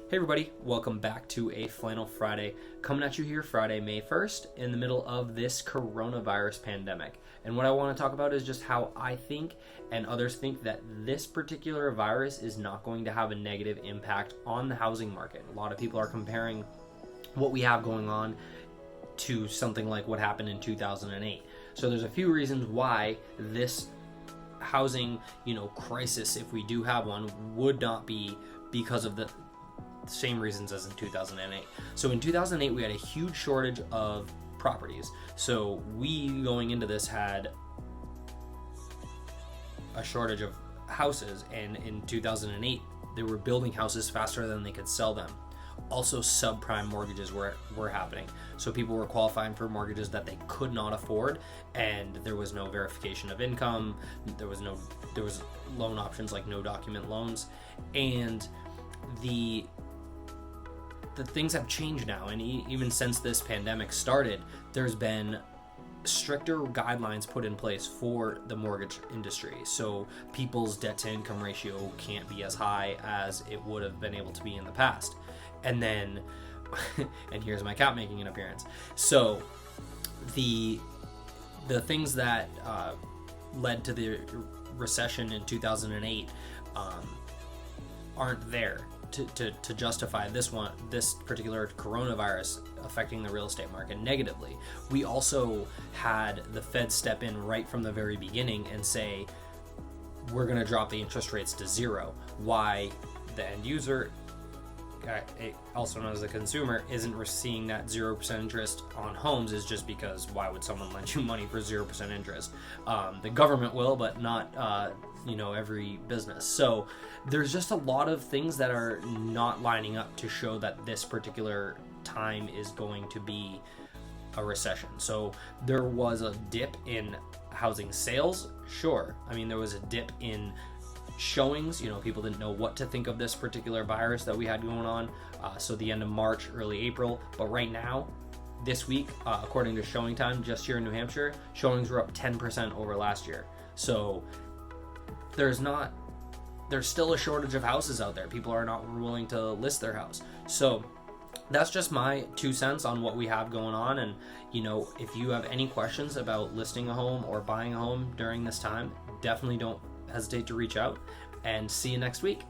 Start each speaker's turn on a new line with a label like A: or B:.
A: Hey everybody, welcome back to a Flannel Friday. Coming at you here Friday, May 1st, in the middle of this coronavirus pandemic. And what I want to talk about is just how I think and others think that this particular virus is not going to have a negative impact on the housing market. A lot of people are comparing what we have going on to something like what happened in 2008. So there's a few reasons why this housing, crisis, if we do have one, would not be because of the same reasons as in 2008. So in 2008, we had a huge shortage of properties. So we, going into this, had a shortage of houses, and in 2008, they were building houses faster than they could sell them. Also, subprime mortgages were happening. So people were qualifying for mortgages that they could not afford, and there was no verification of income. There was loan options like no document loans, and the things have changed now. And even since this pandemic started, there's been stricter guidelines put in place for the mortgage industry. So people's debt to income ratio can't be as high as it would have been able to be in the past. And then, and here's my cat making an appearance. So the things that led to the recession in 2008 aren't there to justify this particular coronavirus affecting the real estate market negatively. We also had the Fed step in right from the very beginning and say, we're going to drop the interest rates to zero. Why the end user, also known as the consumer, isn't seeing that 0% interest on homes is just because why would someone lend you money for 0% interest? The government will, but not every business. So there's just a lot of things that are not lining up to show that this particular time is going to be a recession. So there was a dip in housing sales, sure. I mean, there was a dip in showings. People didn't know what to think of this particular virus that we had going on. So the end of March, early April. But right now, this week, according to Showing Time, just here in New Hampshire, showings were up 10% over last year. So there's still a shortage of houses out there. People are not willing to list their house. So that's just my 2 cents on what we have going on. And, if you have any questions about listing a home or buying a home during this time, definitely don't hesitate to reach out, and see you next week.